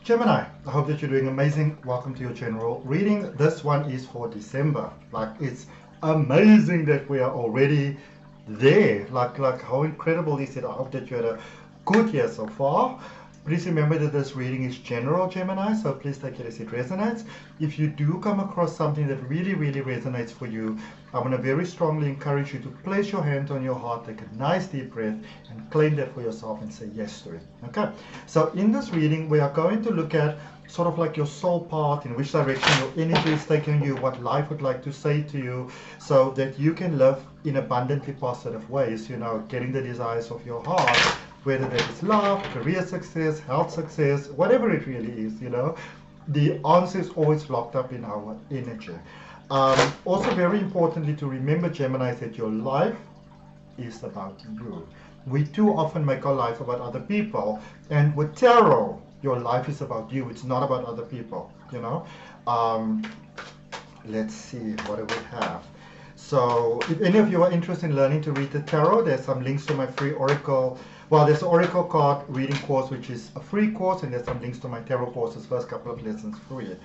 Gemini, I hope that you're doing amazing. Welcome to your general reading. This one is for December. Like, it's amazing that we are already there. Like how incredible is it? I hope that you had a good year so far. Please remember that this reading is general, Gemini, so please take it as it resonates. If you do come across something that really resonates for you, I want to very strongly encourage you to place your hand on your heart, take a nice deep breath, and claim that for yourself and say yes to it. Okay, so in this reading, we are going to look at sort of like your soul path, in which direction your energy is taking you, what life would like to say to you, so that you can live in abundantly positive ways, you know, getting the desires of your heart, whether that is love, career success, health success, whatever it really is, you know, the answer is always locked up in our energy. Also very importantly to remember, Gemini, is that your life is about you. We too often make our life about other people, and with tarot, your life is about you. It's not about other people, you know. Let's see, what do we have? So if any of you are interested in learning to read the tarot, there's some links to my free oracle. Well, there's an oracle card reading course, which is a free course, and there's some links to my tarot courses, first couple of lessons free.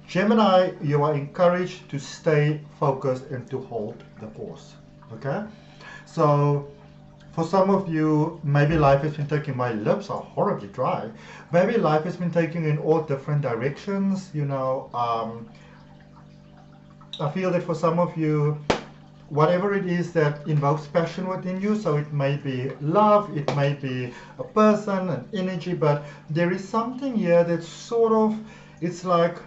Gemini, you are encouraged to stay focused and to hold the course, okay? So for some of you, maybe life has been taking, my lips are horribly dry, maybe life has been taking in all different directions, you know. I feel that for some of you, whatever it is that invokes passion within you, so it may be love, it may be a person, an energy, but there is something here that's sort of, it's like,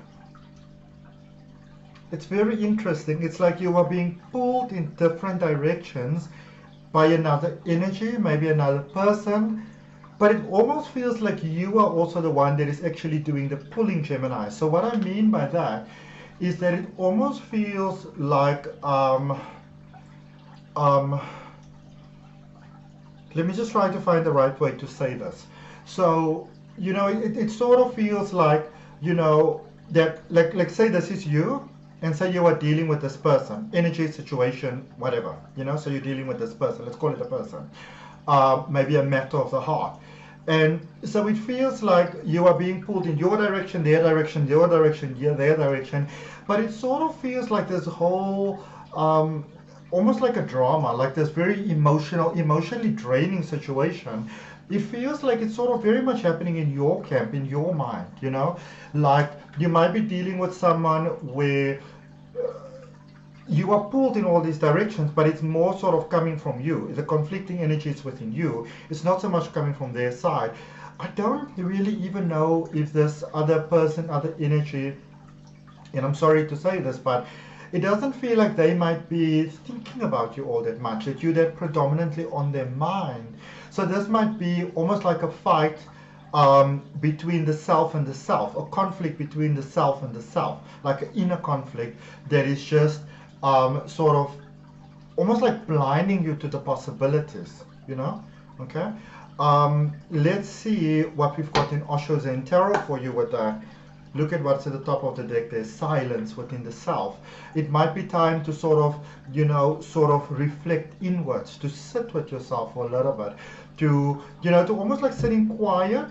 it's very interesting. It's like you are being pulled in different directions by another energy, maybe another person, but it almost feels like you are also the one that is actually doing the pulling, Gemini. So what I mean by that is that it almost feels like, let me just try to find the right way to say this. So, you know, it sort of feels like, you know, that, like say this is you, and say you are dealing with this person, energy, situation, whatever, you know, so you're dealing with this person, let's call it a person, maybe a matter of the heart. And so it feels like you are being pulled in your direction, their direction, your direction, their direction, but it sort of feels like this whole, almost like a drama, like this very emotionally draining situation. It feels like it's sort of very much happening in your camp, in your mind, you know, like you might be dealing with someone where you are pulled in all these directions, but it's more sort of coming from you. The conflicting energy is within you. It's not so much coming from their side. I don't really even know if this other person, other energy, and I'm sorry to say this, but it doesn't feel like they might be thinking about you all that much, that you're that predominantly on their mind. So this might be almost like a fight between the self and the self, a conflict between the self and the self, like an inner conflict that is just sort of almost like blinding you to the possibilities, you know, okay? Let's see what we've got in OSHO Zen Tarot for you with that. Look at what's at the top of the deck. There's silence within the self. It might be time to sort of, you know, sort of reflect inwards, to sit with yourself for a little bit, to, you know, to almost like sitting quiet.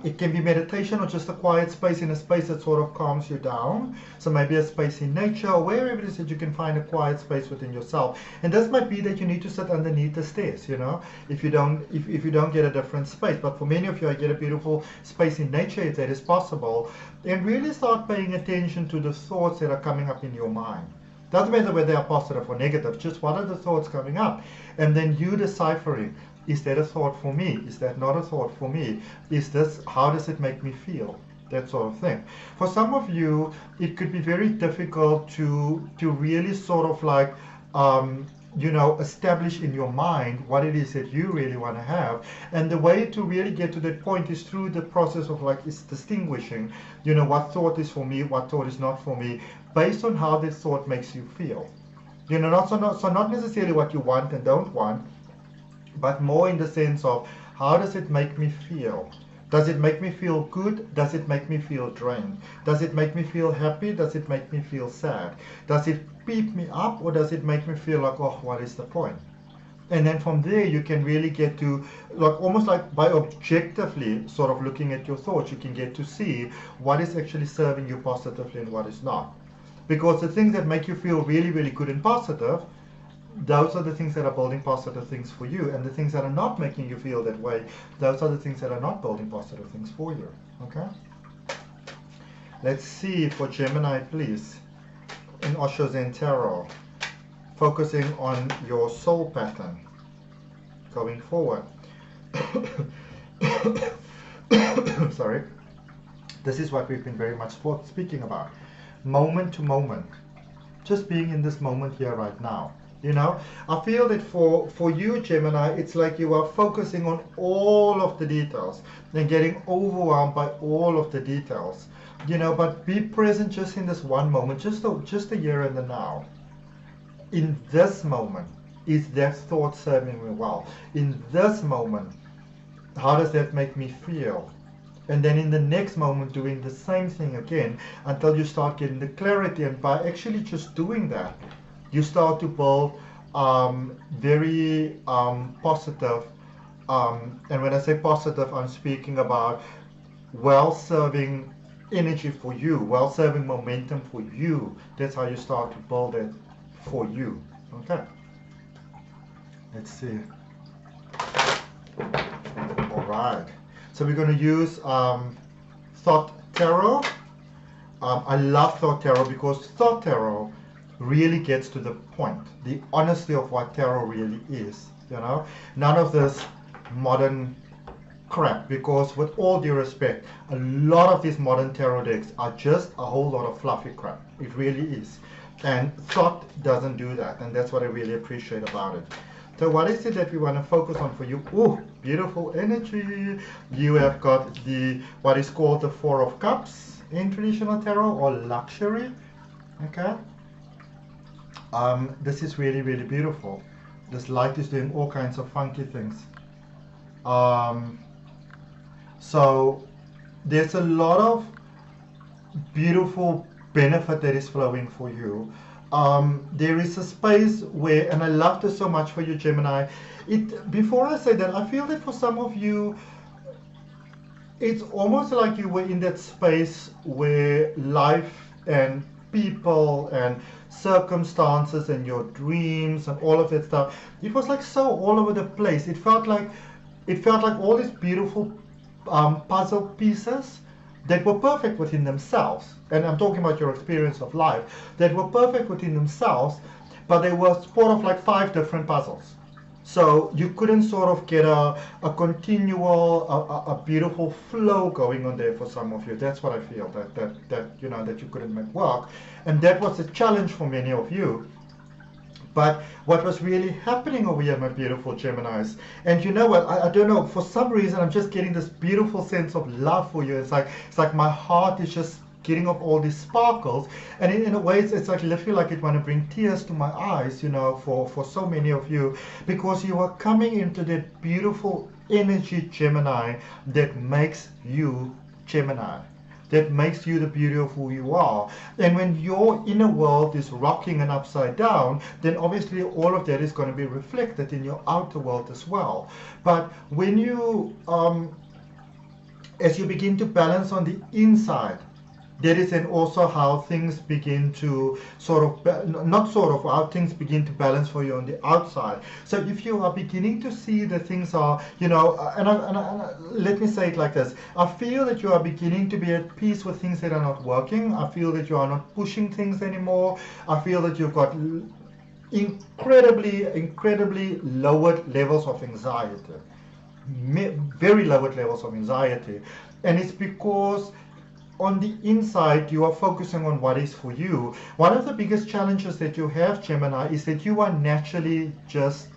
It can be meditation or just a quiet space, in a space that sort of calms you down. So maybe a space in nature or wherever it is that you can find a quiet space within yourself. And this might be that you need to sit underneath the stairs, you know, if you don't get a different space. But for many of you, I get a beautiful space in nature if that is possible. And really start paying attention to the thoughts that are coming up in your mind. Doesn't matter whether they are positive or negative, just what are the thoughts coming up? And then you deciphering. Is that a thought for me? Is that not a thought for me? Is this, how does it make me feel? That sort of thing. For some of you, it could be very difficult to really sort of like, you know, establish in your mind what it is that you really want to have. And the way to really get to that point is through the process of like, is distinguishing, you know, what thought is for me, what thought is not for me, based on how this thought makes you feel. You know, not necessarily what you want and don't want, but more in the sense of how does it make me feel? Does it make me feel good? Does it make me feel drained? Does it make me feel happy? Does it make me feel sad? Does it beat me up, or does it make me feel like, oh, what is the point? And then from there, you can really get to, like, almost like by objectively sort of looking at your thoughts, you can get to see what is actually serving you positively and what is not. Because the things that make you feel really, really good and positive, those are the things that are building positive things for you. And the things that are not making you feel that way, those are the things that are not building positive things for you. Okay? Let's see for Gemini, please, in Osho Zen Tarot, focusing on your soul pattern going forward. Sorry. This is what we've been very much speaking about. Moment to moment. Just being in this moment here right now. You know, I feel that for you, Gemini, it's like you are focusing on all of the details and getting overwhelmed by all of the details. You know, but be present just in this one moment, just the here and the now. In this moment, is that thought serving me well? In this moment, how does that make me feel? And then in the next moment, doing the same thing again until you start getting the clarity. And by actually just doing that, you start to build very positive, and when I say positive, I'm speaking about well-serving energy for you, well-serving momentum for you. That's how you start to build it for you. Okay. Let's see. All right. So we're going to use Thought Tarot. I love Thought Tarot because Thought Tarot really gets to the point, the honesty of what tarot really is, you know, none of this modern crap, because with all due respect, a lot of these modern tarot decks are just a whole lot of fluffy crap. It really is. And Thought doesn't do that, and that's what I really appreciate about it. So what is it that we want to focus on for you? Oh, beautiful energy. You have got the what is called the Four of Cups in traditional tarot, or luxury. Okay. This is really, really beautiful. This light is doing all kinds of funky things. So there's a lot of beautiful benefit that is flowing for you. There is a space where, and I love this so much for you, Gemini. Before I say that, I feel that for some of you, it's almost like you were in that space where life and people and circumstances and your dreams and all of that stuff, it was like so all over the place. It felt like all these beautiful puzzle pieces that were perfect within themselves, and I'm talking about your experience of life, that were perfect within themselves, but they were sort of like 5 different puzzles. So you couldn't sort of get a continual, a beautiful flow going on there for some of you. That's what I feel, that you know, that you couldn't make work. And that was a challenge for many of you. But what was really happening over here, my beautiful Geminis, and you know what, I don't know, for some reason I'm just getting this beautiful sense of love for you. It's like my heart is just getting off all these sparkles, and in a way it's like literally like it want to bring tears to my eyes, you know, for so many of you, because you are coming into that beautiful energy, Gemini, that makes you Gemini, that makes you the beauty of who you are. And when your inner world is rocking and upside down, then obviously all of that is going to be reflected in your outer world as well. But when you as you begin to balance on the inside, that is then also how things begin to how things begin to balance for you on the outside. So if you are beginning to see that things are, you know, let me say it like this, I feel that you are beginning to be at peace with things that are not working. I feel that you are not pushing things anymore. I feel that you've got incredibly lowered levels of anxiety, very lowered levels of anxiety. And it's because on the inside, you are focusing on what is for you. One of the biggest challenges that you have, Gemini, is that you are naturally just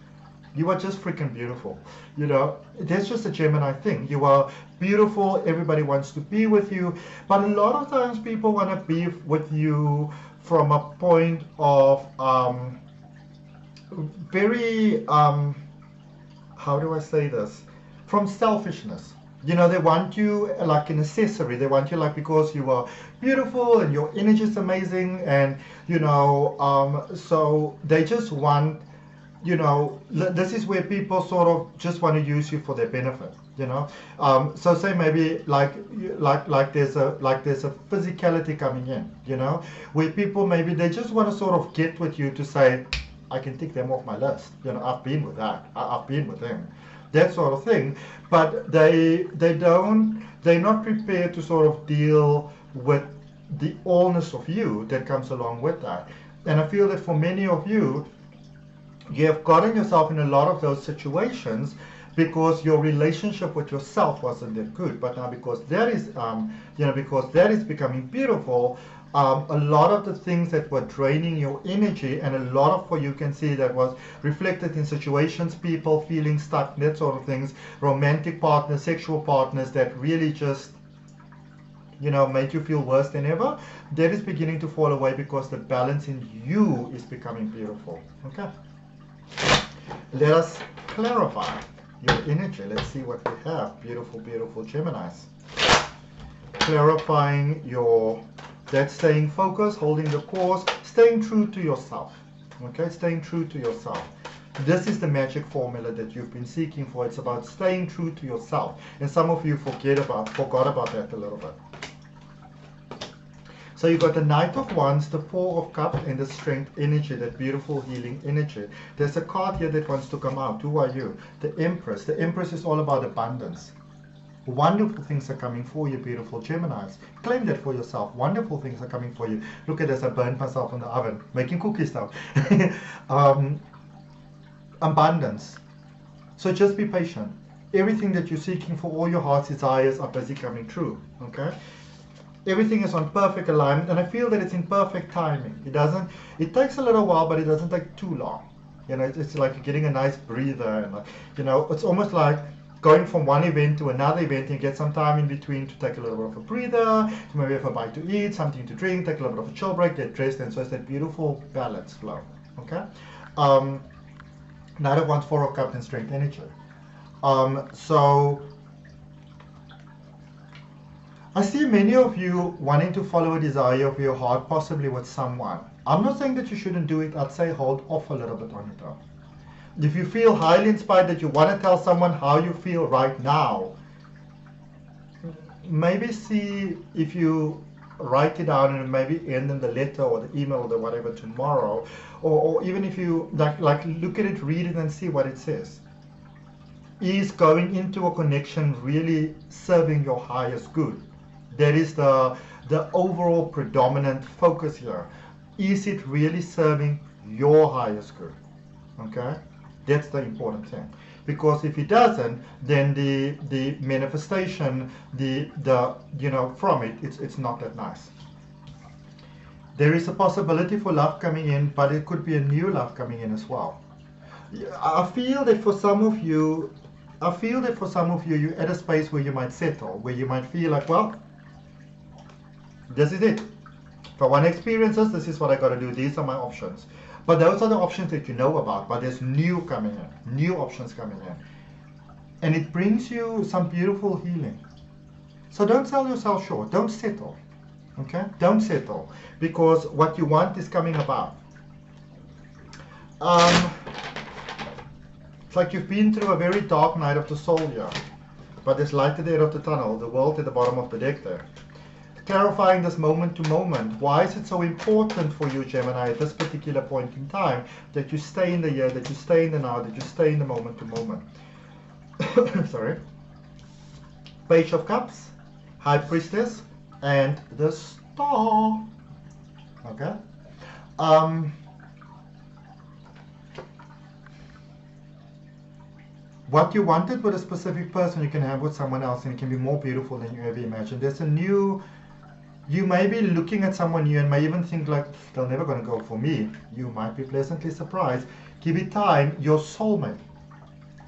freaking beautiful. You know, that's just a Gemini thing. You are beautiful. Everybody wants to be with you. But a lot of times people want to be with you from a point of very, how do I say this? From selfishness. You know, they want you like an accessory. They want you like because you are beautiful and your energy is amazing, and you know, so they just want you know, this is where people sort of just want to use you for their benefit, you know. So say maybe like there's a physicality coming in, you know, where people maybe they just want to sort of get with you to say, I can tick them off my list, you know, I've been with that, I've been with them, that sort of thing. But they're not prepared to sort of deal with the allness of you that comes along with that. And I feel that for many of you, you have gotten yourself in a lot of those situations because your relationship with yourself wasn't that good. But now because that is, because that is becoming beautiful, a lot of the things that were draining your energy, and a lot of what you can see that was reflected in situations, people feeling stuck, that sort of things, romantic partners, sexual partners that really just, you know, made you feel worse than ever, that is beginning to fall away because the balance in you is becoming beautiful. Okay? Let us clarify your energy. Let's see what we have. Beautiful, beautiful Geminis. Clarifying that staying focused, holding the course, staying true to yourself. Okay, staying true to yourself. This is the magic formula that you've been seeking for. It's about staying true to yourself. And some of you forgot about that a little bit. So you got the Knight of Wands, the Four of Cups, and the Strength energy, that beautiful healing energy. There's a card here that wants to come out. Who are you? The Empress. The Empress is all about abundance. Wonderful things are coming for you, beautiful Geminis. Claim that for yourself. Wonderful things are coming for you. Look at this, I burned myself in the oven, making cookies now. Abundance. So just be patient. Everything that you're seeking for, all your heart's desires are busy coming true. Okay? Everything is on perfect alignment, and I feel that it's in perfect timing. It takes a little while, but it doesn't take too long. You know, it's like you're getting a nice breather, and you know, it's almost like going from one event to another event, and you get some time in between to take a little bit of a breather, to maybe have a bite to eat, something to drink, take a little bit of a chill break, get dressed, and so it's that beautiful balance flow. Okay? Knight of Wands, Four of Cups, and Strength energy. So I see many of you wanting to follow a desire of your heart, possibly with someone. I'm not saying that you shouldn't do it. I'd say hold off a little bit on it though. If you feel highly inspired that you want to tell someone how you feel right now, maybe see if you write it down and maybe end in the letter or the email or the whatever tomorrow, or even if you like look at it, read it, and see what it says. Is going into a connection really serving your highest good? That is the overall predominant focus here. Is it really serving your highest good? Okay, that's the important thing. Because if it doesn't, then the manifestation, from it's not that nice. There is a possibility for love coming in, but it could be a new love coming in as well. I feel that for some of you, you're at a space where you might settle, where you might feel like, well, this is it. If I want to experience this is what I got to do. These are my options. But those are the options that you know about. But there's new coming in, new options coming in. And it brings you some beautiful healing. So don't sell yourself short. Don't settle. Okay? Don't settle. Because what you want is coming about. It's like you've been through a very dark night of the soul here. But there's light at the end of the tunnel, the world at the bottom of the deck there. Clarifying this moment to moment. Why is it so important for you, Gemini, at this particular point in time, that you stay in the here, that you stay in the now, that you stay in the moment to moment? Sorry. Page of Cups, High Priestess, and the Star. Okay. What you wanted with a specific person, you can have with someone else, and it can be more beautiful than you ever imagined. There's a new. You may be looking at someone new and may even think like, they're never going to go for me. You might be pleasantly surprised. Give it time. Your soulmate,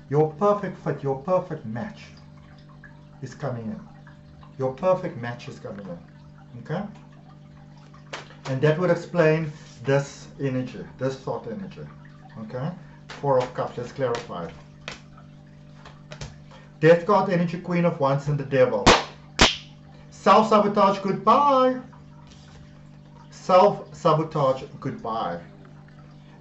your perfect fit, your perfect match is coming in. Your perfect match is coming in. Okay? And that would explain this energy, this thought energy. Okay? Four of Cups, let's clarify it. Death card energy, Queen of Wands, and the Devil. Self-sabotage, goodbye. Self-sabotage, goodbye.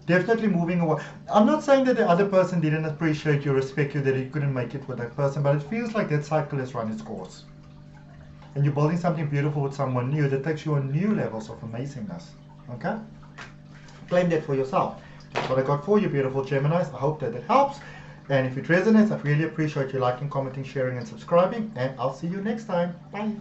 Definitely moving away. I'm not saying that the other person didn't appreciate you, respect you, that you couldn't make it with that person, but it feels like that cycle has run its course. And you're building something beautiful with someone new that takes you on new levels of amazingness. Okay? Claim that for yourself. That's what I got for you, beautiful Geminis. I hope that it helps. And if it resonates, I'd really appreciate you liking, commenting, sharing, and subscribing. And I'll see you next time. Bye.